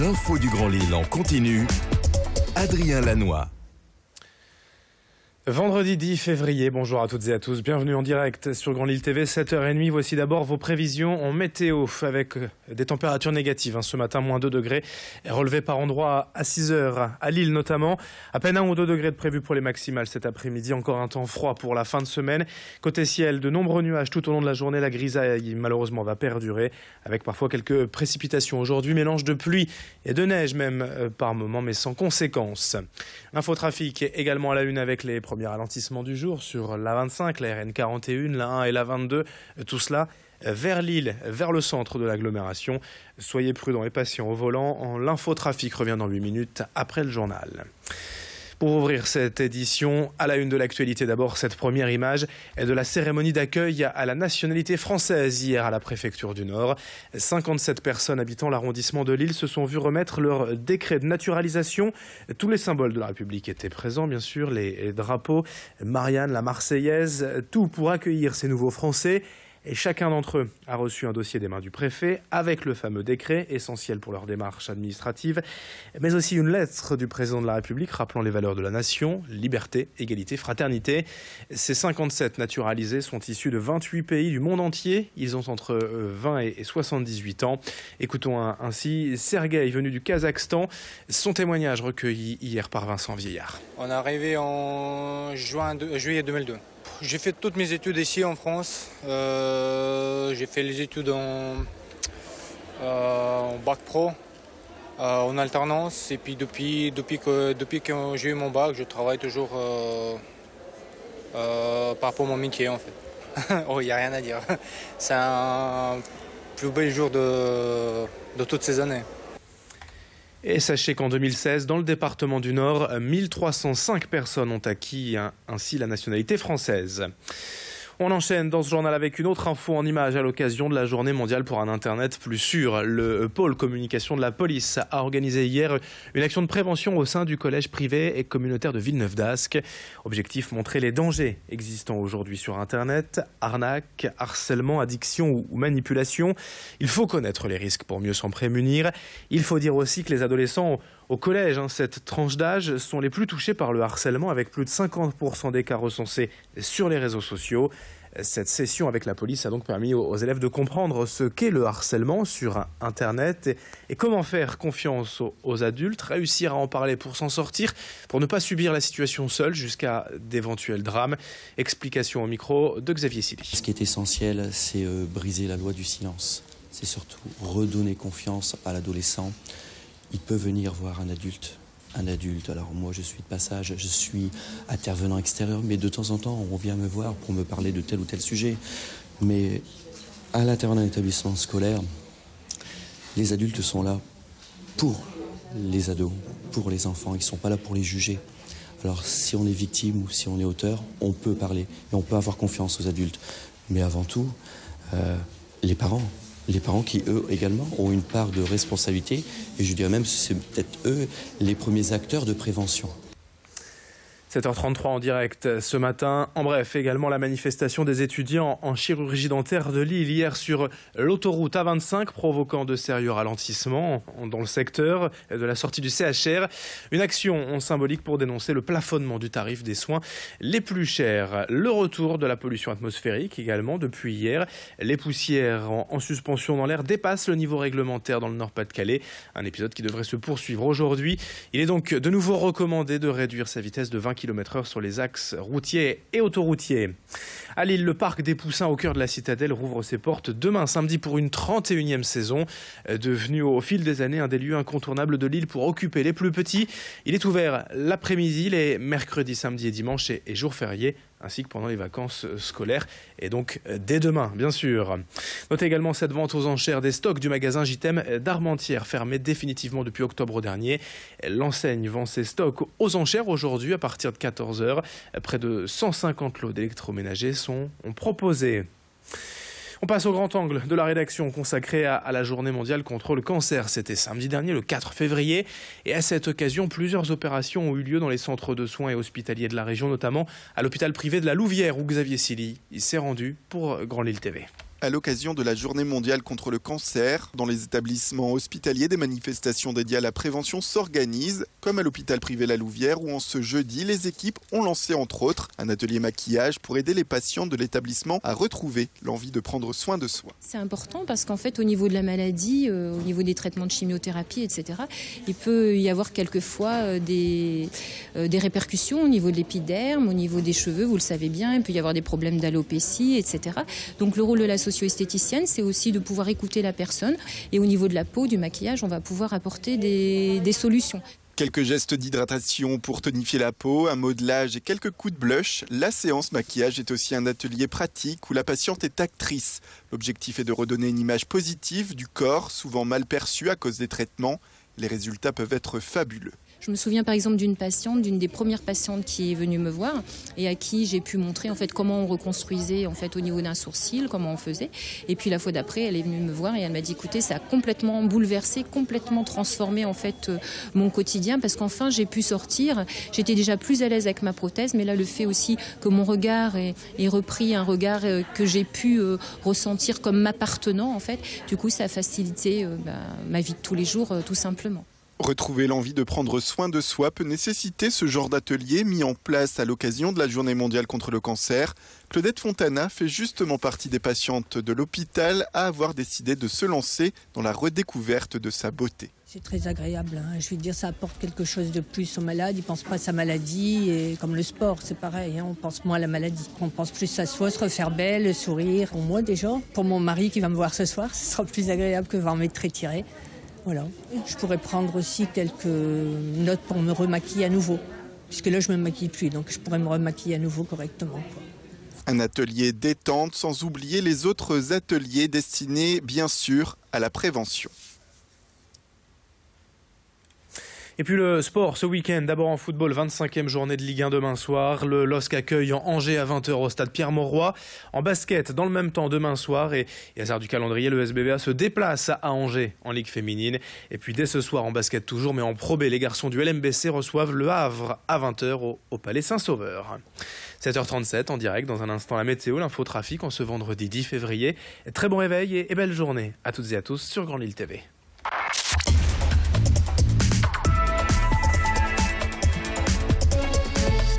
L'info du Grand Lille en continu. Adrien Lanois. Vendredi 10 février, bonjour à toutes et à tous, bienvenue en direct sur Grand Lille TV, 7h30. Voici d'abord vos prévisions en météo avec des températures négatives. Ce matin, moins 2 degrés, relevé par endroits à 6h, à Lille notamment. À peine 1 ou 2 degrés de prévu pour les maximales cet après-midi. Encore un temps froid pour la fin de semaine. Côté ciel, de nombreux nuages tout au long de la journée. La grisaille, malheureusement, va perdurer avec parfois quelques précipitations. Aujourd'hui, mélange de pluie et de neige même par moments, mais sans conséquences. Infotrafic également à la une avec les premiers ralentissements du jour sur la 25, la RN 41, la 1 et la 22. Tout cela vers Lille, vers le centre de l'agglomération. Soyez prudents et patients au volant. L'infotrafic revient dans 8 minutes après le journal. Pour ouvrir cette édition, à la une de l'actualité, d'abord cette première image est de la cérémonie d'accueil à la nationalité française hier à la préfecture du Nord. 57 personnes habitant l'arrondissement de Lille se sont vues remettre leur décret de naturalisation. Tous les symboles de la République étaient présents, bien sûr, les drapeaux, Marianne, la Marseillaise, tout pour accueillir ces nouveaux Français. Et chacun d'entre eux a reçu un dossier des mains du préfet avec le fameux décret, essentiel pour leur démarche administrative, mais aussi une lettre du président de la République rappelant les valeurs de la nation, liberté, égalité, fraternité. Ces 57 naturalisés sont issus de 28 pays du monde entier. Ils ont entre 20 et 78 ans. Écoutons ainsi Sergueï, venu du Kazakhstan, son témoignage recueilli hier par Vincent Vieillard. On est arrivé en juillet 2002. J'ai fait toutes mes études ici en France. J'ai fait les études en bac pro, en alternance. Et puis depuis que j'ai eu mon bac, je travaille toujours par rapport à mon métier en fait. Oh, il n'y a rien à dire. C'est un plus beau jour de toutes ces années. Et sachez qu'en 2016, dans le département du Nord, 1305 personnes ont acquis ainsi la nationalité française. On enchaîne dans ce journal avec une autre info en images à l'occasion de la journée mondiale pour un Internet plus sûr. Le pôle communication de la police a organisé hier une action de prévention au sein du collège privé et communautaire de Villeneuve-d'Ascq. Objectif, montrer les dangers existants aujourd'hui sur Internet, arnaque, harcèlement, addiction ou manipulation. Il faut connaître les risques pour mieux s'en prémunir. Il faut dire aussi que les adolescents au collège, cette tranche d'âge, sont les plus touchés par le harcèlement avec plus de 50% des cas recensés sur les réseaux sociaux. Cette session avec la police a donc permis aux élèves de comprendre ce qu'est le harcèlement sur Internet et comment faire confiance aux adultes, réussir à en parler pour s'en sortir, pour ne pas subir la situation seule jusqu'à d'éventuels drames. Explication au micro de Xavier Silly. Ce qui est essentiel, c'est briser la loi du silence. C'est surtout redonner confiance à l'adolescent. Il peut venir voir un adulte. Alors moi je suis de passage, je suis intervenant extérieur, mais de temps en temps on vient me voir pour me parler de tel ou tel sujet. Mais à l'intérieur d'un établissement scolaire, les adultes sont là pour les ados, pour les enfants, ils ne sont pas là pour les juger. Alors si on est victime ou si on est auteur, on peut parler et on peut avoir confiance aux adultes. Mais avant tout, les parents qui, eux, également, ont une part de responsabilité. Et je dirais même que c'est peut-être eux les premiers acteurs de prévention. 7h33 en direct ce matin. En bref, également la manifestation des étudiants en chirurgie dentaire de Lille hier sur l'autoroute A25, provoquant de sérieux ralentissements dans le secteur de la sortie du CHR. Une action symbolique pour dénoncer le plafonnement du tarif des soins les plus chers. Le retour de la pollution atmosphérique également depuis hier. Les poussières en suspension dans l'air dépassent le niveau réglementaire dans le Nord-Pas-de-Calais. Un épisode qui devrait se poursuivre aujourd'hui. Il est donc de nouveau recommandé de réduire sa vitesse de 20 km/h sur les axes routiers et autoroutiers. À Lille, le parc des Poussins au cœur de la citadelle rouvre ses portes demain samedi pour une 31e saison. Devenu au fil des années un des lieux incontournables de Lille pour occuper les plus petits. Il est ouvert l'après-midi, les mercredis, samedis et dimanches et jours fériés, ainsi que pendant les vacances scolaires et donc dès demain bien sûr. Notez également cette vente aux enchères des stocks du magasin JTM d'Armentières, fermé définitivement depuis octobre dernier. L'enseigne vend ses stocks aux enchères aujourd'hui à partir de 14h. Près de 150 lots d'électroménagers sont proposés. On passe au grand angle de la rédaction consacrée à la journée mondiale contre le cancer. C'était samedi dernier, le 4 février. Et à cette occasion, plusieurs opérations ont eu lieu dans les centres de soins et hospitaliers de la région, notamment à l'hôpital privé de la Louvière où Xavier Silly s'est rendu pour Grand Lille TV. À l'occasion de la Journée mondiale contre le cancer, dans les établissements hospitaliers, des manifestations dédiées à la prévention s'organisent, comme à l'hôpital privé La Louvière où en ce jeudi, les équipes ont lancé entre autres un atelier maquillage pour aider les patients de l'établissement à retrouver l'envie de prendre soin de soi. C'est important parce qu'en fait au niveau de la maladie, au niveau des traitements de chimiothérapie, etc., il peut y avoir quelquefois des répercussions au niveau de l'épiderme, au niveau des cheveux, vous le savez bien, il peut y avoir des problèmes d'alopécie, etc. Donc le rôle de la socio-esthéticienne, c'est aussi de pouvoir écouter la personne. Et au niveau de la peau, du maquillage, on va pouvoir apporter des solutions. Quelques gestes d'hydratation pour tonifier la peau, un modelage et quelques coups de blush. La séance maquillage est aussi un atelier pratique où la patiente est actrice. L'objectif est de redonner une image positive du corps, souvent mal perçue à cause des traitements. Les résultats peuvent être fabuleux. Je me souviens par exemple d'une des premières patientes qui est venue me voir et à qui j'ai pu montrer en fait comment on reconstruisait en fait au niveau d'un sourcil, comment on faisait. Et puis la fois d'après, elle est venue me voir et elle m'a dit écoutez, ça a complètement bouleversé, complètement transformé en fait mon quotidien parce qu'enfin j'ai pu sortir. J'étais déjà plus à l'aise avec ma prothèse, mais là le fait aussi que mon regard ait repris un regard que j'ai pu ressentir comme m'appartenant en fait. Du coup, ça a facilité ma vie de tous les jours tout simplement. Retrouver l'envie de prendre soin de soi peut nécessiter ce genre d'atelier mis en place à l'occasion de la Journée mondiale contre le cancer. Claudette Fontana fait justement partie des patientes de l'hôpital à avoir décidé de se lancer dans la redécouverte de sa beauté. C'est très agréable, hein. Je veux dire, ça apporte quelque chose de plus aux malades. Ils ne pensent pas à sa maladie. Et comme le sport, c'est pareil, hein. On pense moins à la maladie. On pense plus à soi, se refaire belle, sourire. Pour moi déjà, pour mon mari qui va me voir ce soir, ce sera plus agréable que voir m'être étirée. Voilà. Je pourrais prendre aussi quelques notes pour me remaquiller à nouveau. Puisque là, je ne me maquille plus, donc je pourrais me remaquiller à nouveau correctement, quoi. Un atelier détente, sans oublier les autres ateliers destinés, bien sûr, à la prévention. Et puis le sport ce week-end, d'abord en football, 25e journée de Ligue 1 demain soir. Le LOSC accueille en Angers à 20h au stade Pierre-Mauroy. En basket, dans le même temps demain soir. Et hasard du calendrier, le SBVA se déplace à Angers en Ligue féminine. Et puis dès ce soir en basket toujours, mais en Pro B, les garçons du LMBC reçoivent le Havre à 20h au Palais Saint-Sauveur. 7h37 en direct, dans un instant la météo, l'infotrafic en ce vendredi 10 février. Très bon réveil et belle journée à toutes et à tous sur Grand Lille TV.